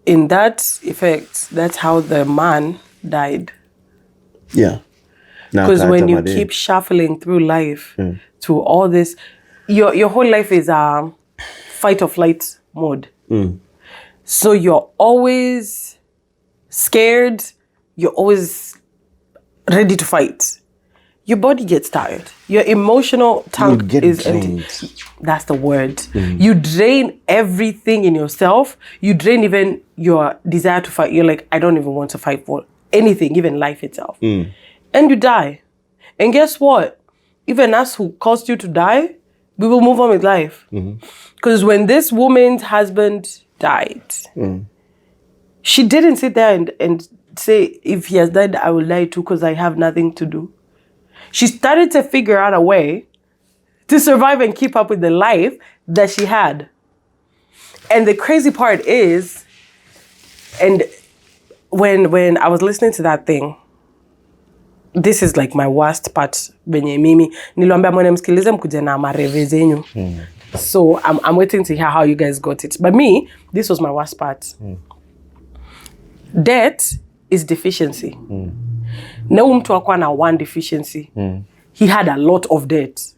in that effect, that's how the man died. Yeah. Because when you keep shuffling through life, through all this, your whole life is a fight or flight mode. So you're always scared. You're always ready to fight. Your body gets tired. Your emotional tank is empty. That's the word. You drain everything in yourself. You drain even your desire to fight. You're like, I don't even want to fight for anything, even life itself. And you die. And guess what? Even us who caused you to die, we will move on with life. Because when this woman's husband died, she didn't sit there and say, if he has died, I will die too because I have nothing to do. She started to figure out a way to survive and keep up with the life that she had. And the crazy part is, and when I was listening to that thing, this is like my worst part. Benye mimi niliambia mwana msikilize mkuje na mareve zenyu. So I'm waiting to hear how you guys got it. But me, this was my worst part. Debt is deficiency. Na mtu akwa na one deficiency. He had a lot of debt.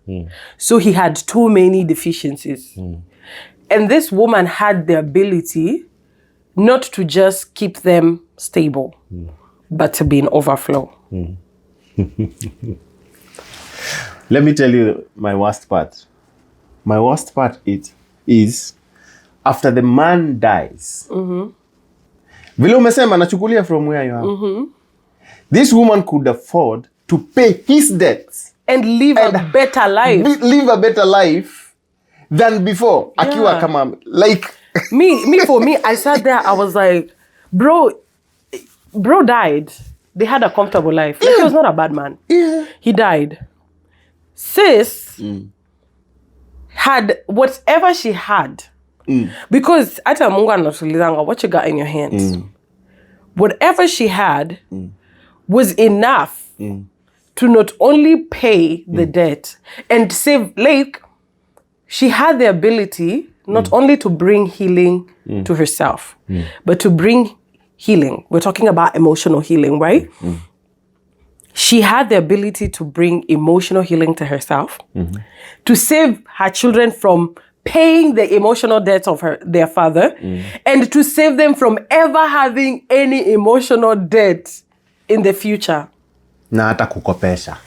So he had too many deficiencies. And this woman had the ability not to just keep them stable, but to be in overflow. Let me tell you my worst part. My worst part is after the man dies. Vile umesema nachukulia from where you are. This woman could afford to pay his debts and live a better life. Live a better life than before. Yeah. Akiwa kama like me for me, I sat there, I was like, bro died. They had a comfortable life. Like, he was not a bad man. Yeah. He died. Sis had whatever she had. Because ata Mungu anatulizanga, what you got in your hands. Whatever she had was enough to not only pay the debt and save, like, she had the ability not only to bring healing to herself, but to bring healing. We're talking about emotional healing, right? She had the ability to bring emotional healing to herself, to save her children from paying the emotional debts of their father, and to save them from ever having any emotional debt in the future. Na hata kukopesha.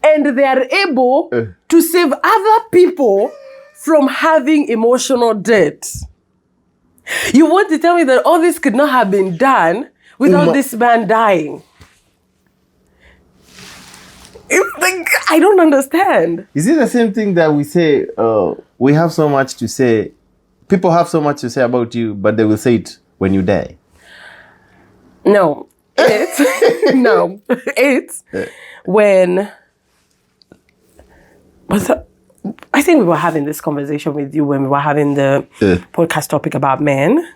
And they are able to save other people from having emotional debt. You want to tell me that all this could not have been done without this man dying? It's like, I don't understand. Is it the same thing that we say, we have so much to say, people have so much to say about you, but they will say it when you die? No. It's when... I think we were having this conversation with you when we were having the podcast topic about men.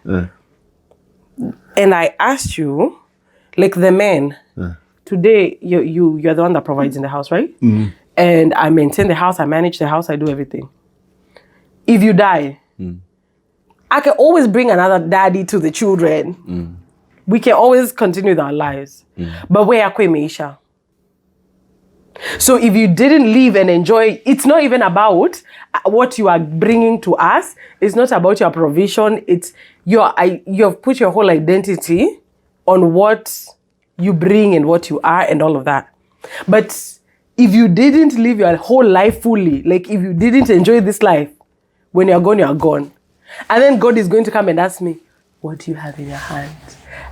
And I asked you, like, the men... Today, you're the one that provides in the house, right? And I maintain the house, I manage the house, I do everything. If you die, I can always bring another daddy to the children. We can always continue with our lives. But where are Meisha? So if you didn't live and enjoy, it's not even about what you are bringing to us. It's not about your provision. It's you've put your whole identity on what you bring and what you are and all of that. But if you didn't live your whole life fully, like if you didn't enjoy this life, when you're gone, you're gone. And then God is going to come and ask me, what do you have in your hand?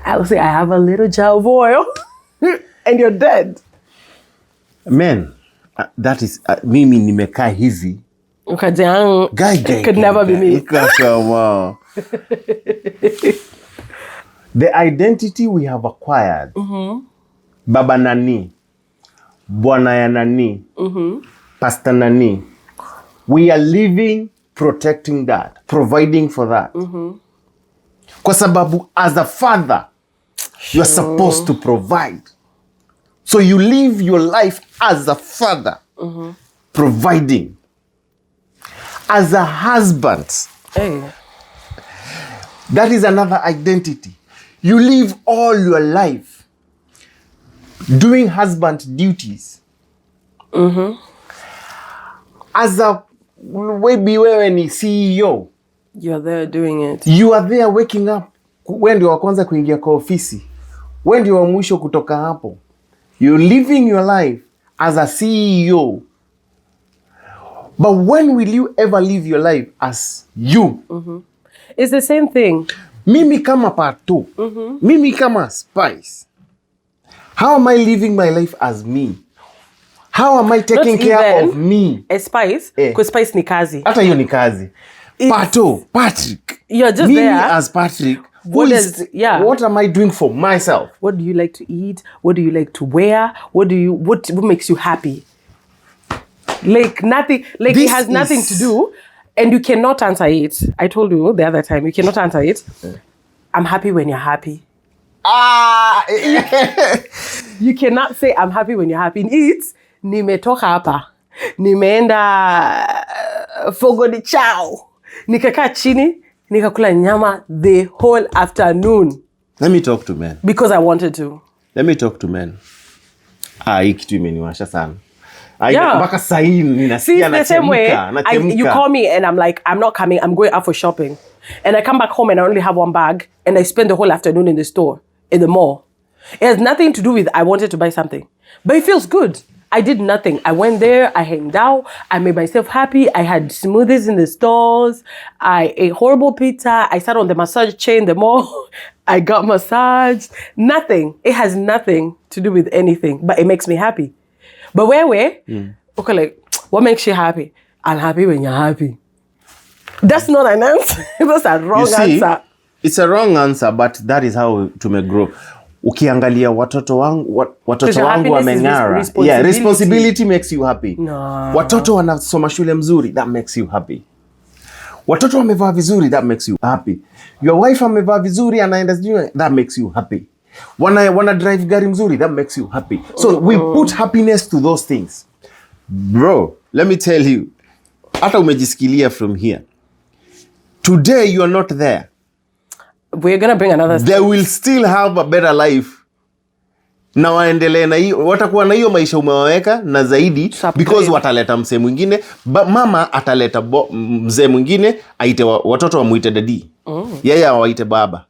I will say, I have a little jar of oil. And you're dead. Man, that is, mimi nimekaa hivi. It could never be me. The identity we have acquired, Baba Nani, Bwana ya Nani, Pastor Nani, we are living, protecting that, providing for that. Kwa sababu, as a father, you are supposed to provide. So you live your life as a father, providing. As a husband, that is another identity. You live all your life doing husband duties. As a maybe wewe ni CEO, you're there doing it. You are there waking up. Wewe ndio wa kwanza kuingia kwa ofisi. Wewe ndio wa mwisho kutoka hapo. You're living your life as a CEO. But when will you ever live your life as you? It's the same thing. Mimi kama Pato, mimi kama Spice. How am I living my life as me? How am I taking care of me? A Spice? Because Spice ni kazi. Hata hiyo ni kazi. Pato, Patrick. You're just me there. As Patrick. What am I doing for myself? What do you like to eat? What do you like to wear? What makes you happy? Like nothing. Like it has nothing to do. And you cannot answer it. I told you the other time, you cannot answer it. I'm happy when you're happy. You cannot say I'm happy when you're happy. It's nimetoka hapa. Nimeenda fogodi chao. Nikakaa chini, nikakula nyama the whole afternoon. Let me talk to men. Because I wanted to. Let me talk to men. Hii kitu imeniwasha sana. Yeah. See, it's the same way. You call me and I'm like, I'm not coming. I'm going out for shopping. And I come back home and I only have one bag. And I spend the whole afternoon in the store, in the mall. It has nothing to do with I wanted to buy something. But it feels good. I did nothing. I went there. I hanged out. I made myself happy. I had smoothies in the stores. I ate horrible pizza. I sat on the massage chair in the mall. I got massaged. Nothing. It has nothing to do with anything. But it makes me happy. But okay, like, what makes you happy? I'm happy when you're happy. That's not an answer. That's a wrong answer. It's a wrong answer, but that is how to grow. Ukiangalia watoto wangu wameng'ara. Yeah, responsibility makes you happy. No. Watoto wanasoma shule mzuri, that makes you happy. Watoto wamevaa vizuri, that makes you happy. Your wife amevaa vizuri anaenda sijui, that makes you happy. Wana drive gari mzuri, that makes you happy. So we put happiness to those things. Bro, let me tell you, hata umejisikilia from here. Today you are not there. We're going to bring another They will still have a better life. Na waendelee na hiyo, watakuwa na hiyo maisha umewaweka na zaidi, because wataleta mzee mwingine, mama ataleta mzee mwingine, aite watoto wamuite daddy. Yeye awaite baba.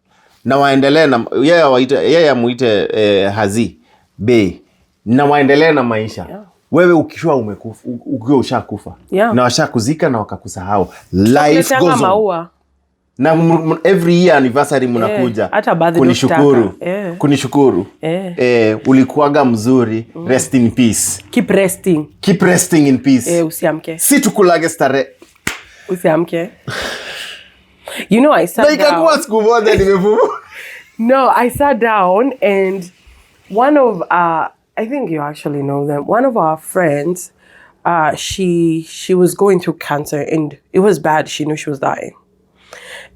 Na waendelee na yeye amuite hazi be. Na waendelee na maisha. Wewe ukishua umekufa, ukiwa ushakufa. Na washakuzika na wakakusahau. Life goes on. Na every year anniversary mnakuja kunishukuru. Kunishukuru. Ulikuwaga mzuri. Rest in peace. Keep resting. Keep resting in peace. Usiamke. Si tukulage stare. Usiamke. You know, I sat down. No, I sat down and one of I think you actually know them. One of our friends, she was going through cancer and it was bad. She knew she was dying.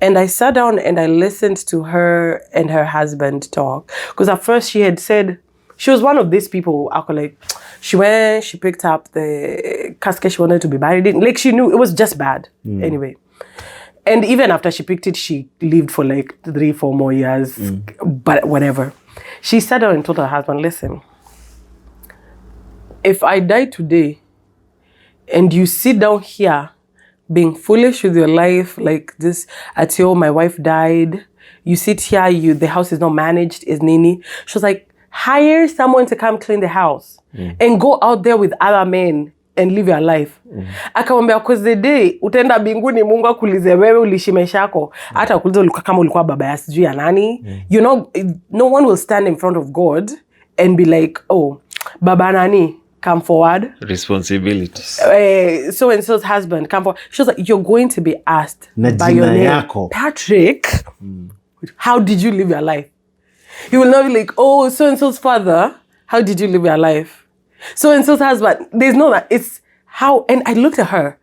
And I sat down and I listened to her and her husband talk. Because at first she had said, she was one of these people, she went, she picked up the casket she wanted to be buried in. Like she knew it was just bad. Anyway. And even after she picked it, she lived for like 3-4 more years. But whatever. She sat down and told her husband, listen, if I die today and you sit down here being foolish with your life, like this, at your, my wife died, you sit here, the house is not managed, is nini. She was like, hire someone to come clean the house and go out there with other men and live your life. Akamwambia, because the day utaenda binguni Mungu akulize wewe ulishi maisha yako, hata akulize kama ulikuwa baba ya sijui ya nani, you know, no one will stand in front of God and be like, oh, baba nani, come forward. Responsibilities. So and so's husband, come forward. She was like, you're going to be asked by your name. Patrick, how did you live your life? You will not be like, oh, so and so's father, how did you live your life? So and so's husband. There's no that. It's how. And I looked at her,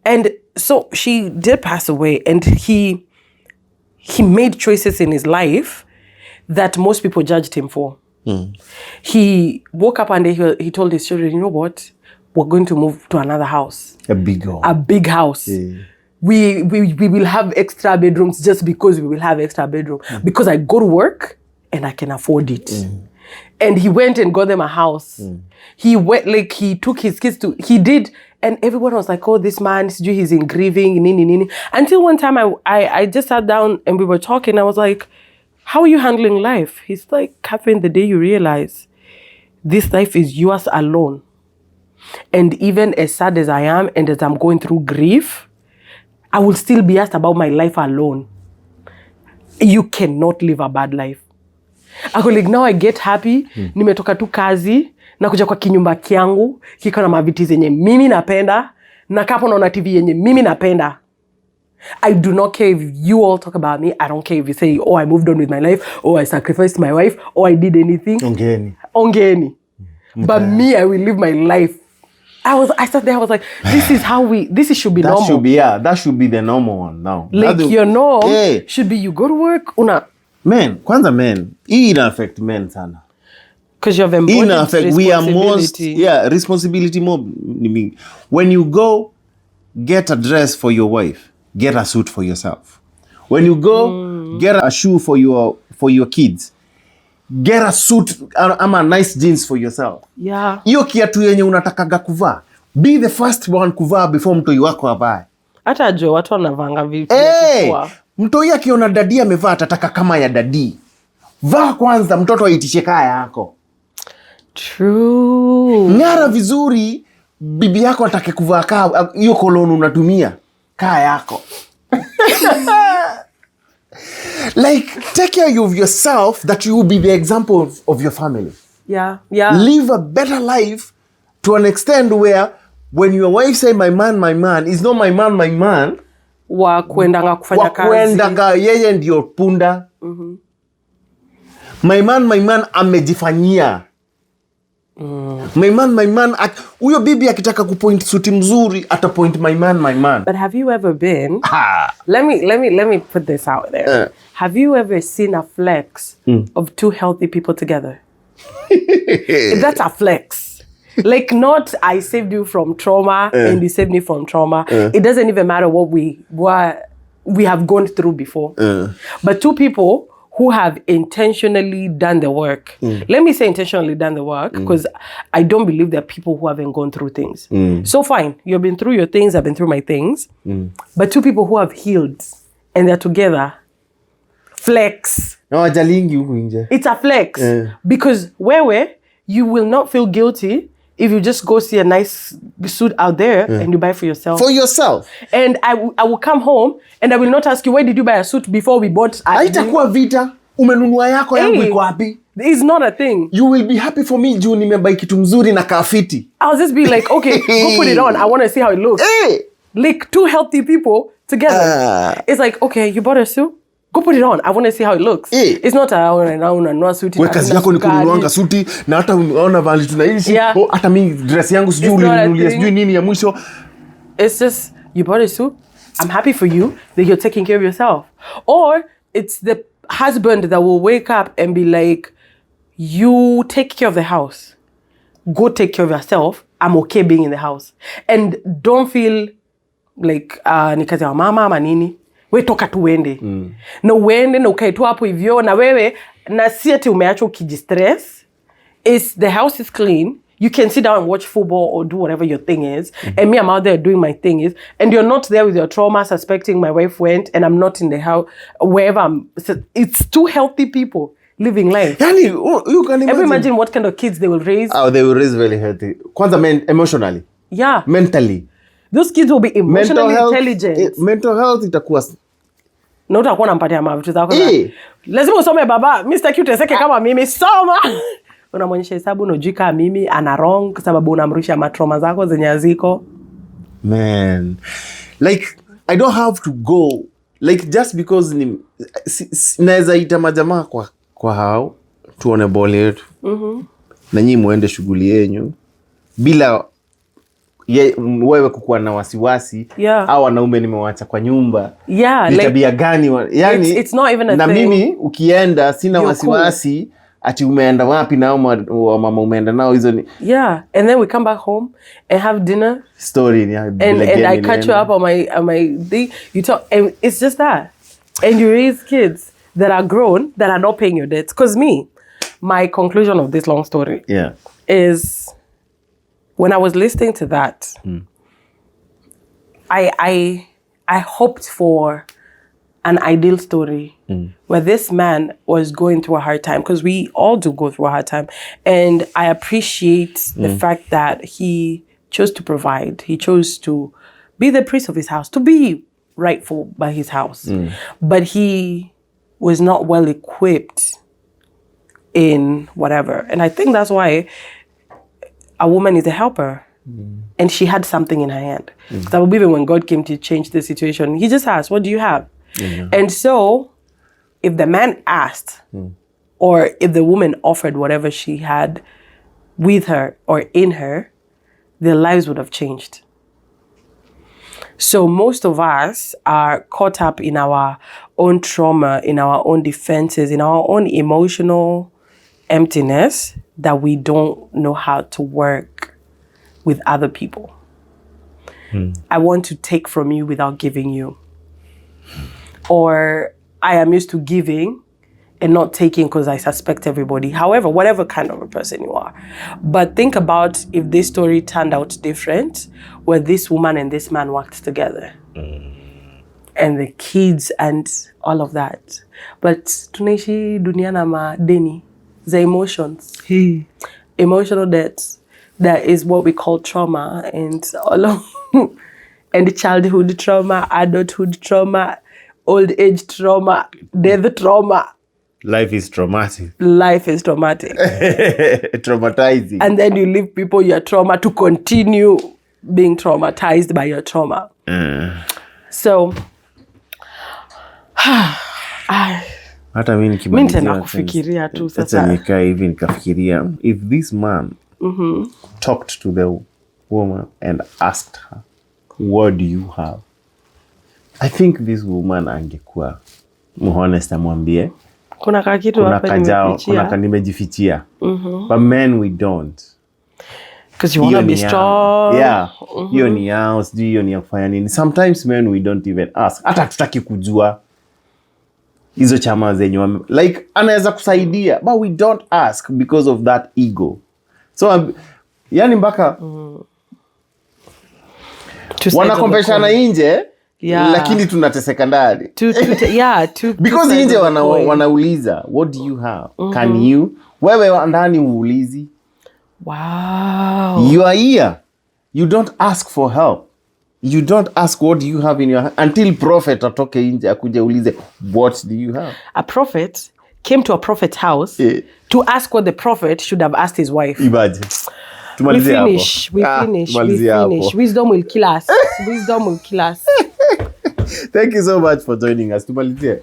and so she did pass away, and he made choices in his life that most people judged him for. He woke up one day, he told his children, you know what? We're going to move to another house. A big house. A big house. We will have extra bedrooms just because we will have extra bedroom. Because I go to work and I can afford it. And he went and got them a house. He went, like, he took his kids to, he did, and everyone was like, oh, this man, he's in grieving, nini. Until one time I just sat down and we were talking. I was like, how are you handling life? He's like, Catherine, the day you realize this life is yours alone. And even as sad as I am and as I'm going through grief, I will still be asked about my life alone. You cannot live a bad life. I go like, now I get happy. Nimetoka tu kazi. Nakuja kwa kinyumba kiangu. Kiko na maviti zenye mimi napenda. Nakapo naona TV yenye mimi napenda. I do not care if you all talk about me. I don't care if you say, oh, I moved on with my life. Oh, I sacrificed my wife. Oh, I did anything. Ongeni. But me, I will live my life. I sat there, I was like, this should be normal. That should be the normal one now. Like your norm should be you go to work. Men, hii ina affect men sana. Because you have embodied responsibility. We are most, responsibility more. When you go get a dress for your wife, get a suit for yourself. When you go get a shoe for your kids, get a suit ama nice jeans for yourself. Yeah. Hiyo kiatu yenye unatakaga kuvaa, be the first one kuvaa before mtoi wako avae. Hata jo watu wanavanga vitu. Mtoi akiona dadi amevaa atataka kama ya dadi. Vaa kwanza mtoto aitishe kaya yako. True. Ngara vizuri, bibi yako atake kuvaa kaa hiyo kolonu unatumia kaya yako. Like, take care of yourself that you will be the example of your family. Yeah. Live a better life to an extent where when your wife say my man, is not my man. Wakuendanga kufanya kazi. Wakuendanga yeye ndio punda. My man amejifanyia. My man, huyo bibi akitaka kupoint suti mzuri, ata point my man. But have you ever been, let me put this out there. Have you ever seen a flex of two healthy people together? That's a flex. Like, not I saved you from trauma and you saved me from trauma. It doesn't even matter what we have gone through before. But two people who have intentionally done the work. Let me say intentionally done the work, because I don't believe there are people who haven't gone through things. So fine, you've been through your things, I've been through my things. But two people who have healed and they're together, flex. No, ajalingi huku nje. It's a flex. Because where you will not feel guilty if you just go see a nice suit out there and you buy for yourself. For yourself. And I will come home and I will not ask you, why did you buy a suit before we bought? Haitakuwa vita. Umenunua yako yangu iko wapi? It's not a thing. You will be happy for me juu nimebuy kitu mzuri na kafiti. I'll just be like, okay, go put it on. I want to see how it looks. Like two healthy people together. It's like, okay, you bought a suit? Go put it on. I want to see how it looks. It's not a suit. Wewe kazi yako ni kununuanga suti na hata unaona vali tunaishi. Hata mimi dress yangu sijui ulinunulia sijui nini ya mwisho. It's just, you bought a suit. I'm happy for you that you're taking care of yourself. Or it's the husband that will wake up and be like, you take care of the house. Go take care of yourself. I'm okay being in the house. And don't feel like, ni kazi ya mama ama nini. We toka tu uende. Na uende na ukae tu hapo hivyo na wewe na si ati umeacha ukijistress. The house is clean. You can sit down and watch football or do whatever your thing is. And me, I'm out there doing my thing is. And you're not there with your trauma suspecting my wife went and I'm not in the house, wherever I'm. It's two healthy people living life. Yani, you can imagine. Imagine what kind of kids they will raise. Oh, they will raise very healthy. Kwanza emotionally. Yeah. Mentally. Those kids will be emotionally intelligent. Mental health itakuwa. Na utakuwa unampatia mavitu zako. Lazima usome baba. Mr. Cute seke kama mimi soma. Unamwonyesha hesabu unajui kama mimi ana wrong kwa sababu unamrusha matrauma zako zenye haziko. Man. Like I don't have to go like just because naweza ita majamaa kwa hao tuone ball yetu. Na nyinyi muende shughuli yenu bila wewe kukuwa na wasiwasi au wanaume nimewaacha kwa nyumba. Ni tabia gani? Yani it's not even a na thing. mimi ukienda sina wasiwasi cool. Ati umeenda wapi na mama umeenda nao hizo ni and then we come back home and have dinner story and I catch you up on my thing. You talk and it's just that. And you raise kids that are grown that are not paying your debts. Because my conclusion of this long story is when I was listening to that, I hoped for an ideal story where this man was going through a hard time, because we all do go through a hard time. And I appreciate the fact that he chose to provide. He chose to be the priest of his house, to be rightful by his house. But he was not well equipped in whatever. And I think that's why a woman is a helper. And she had something in her hand. So even when God came to change the situation, he just asked, what do you have? And so if the man asked, or if the woman offered whatever she had with her or in her, their lives would have changed. So most of us are caught up in our own trauma, in our own defenses, in our own emotional emptiness, that we don't know how to work with other people. I want to take from you without giving you. Or I am used to giving and not taking because I suspect everybody. However, whatever kind of a person you are. But think about if this story turned out different, where this woman and this man worked together. And the kids and all of that. But tunaishi dunia na madeni, the emotions. Emotional debts. That is what we call trauma, and all of and childhood trauma, adulthood trauma, old age trauma, death trauma. Life is traumatic. Life is traumatic. Traumatizing. And then you leave people your trauma to continue being traumatized by your trauma. So, hata mimi nitaenda kufikiria tu sasa. Nikaa hivi nikafikiria, if this man talked to the woman and asked her, what do you have? I think this woman angekuwa honest amwambie kuna kakitu hapa nimefichia. Kuna nimejifichia. But men, we don't. Because you want to be strong. Yeah. Hiyo ni yao, sijui hiyo ni ya kufanya nini. Sometimes men, we don't even ask. Hata tutaki kujua hizo chama zenye like anaweza kusaidia, but we don't ask because of that ego. So yani mpaka wanakompeshana nje, lakini tunateseka ndani. Because nje wanauliza, what do you have? Can you? Wewe ndani uulizi. Wow. You are here. You don't ask for help. You don't ask what do you have in your hand until prophet atoke nje akuje ulize, what do you have? A prophet came to a prophet's house to ask what the prophet should have asked his wife. Imagine. We finish. Wisdom will kill us. Wisdom will kill us. Thank you so much for joining us. Tumalizie.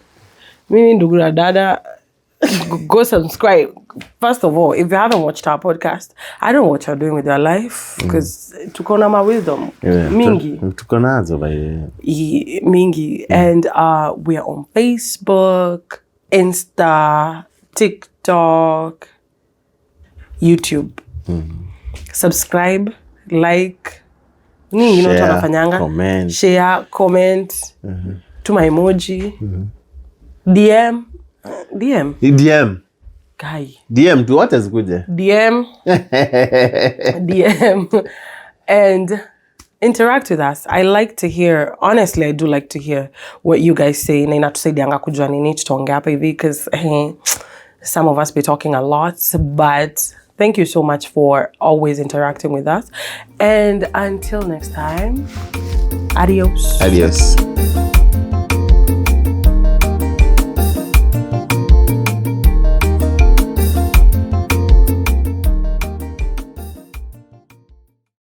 Mimi ndugu na dada, go subscribe. First of all, if you haven't watched our podcast, I don't know what you're doing with your life because tuko na wisdom mingi. Tuko nazo by mingi. And we are on Facebook, Insta, TikTok, YouTube. Subscribe, like, comment. Share, comment, tuma emoji, DM. Guy. DM to what is good? DM. And interact with us. I like to hear, honestly, I do like to hear what you guys say. Na inatusaidianga kujua nini tutaongea hapa hivi because some of us be talking a lot, but thank you so much for always interacting with us. And until next time, adios. Adios.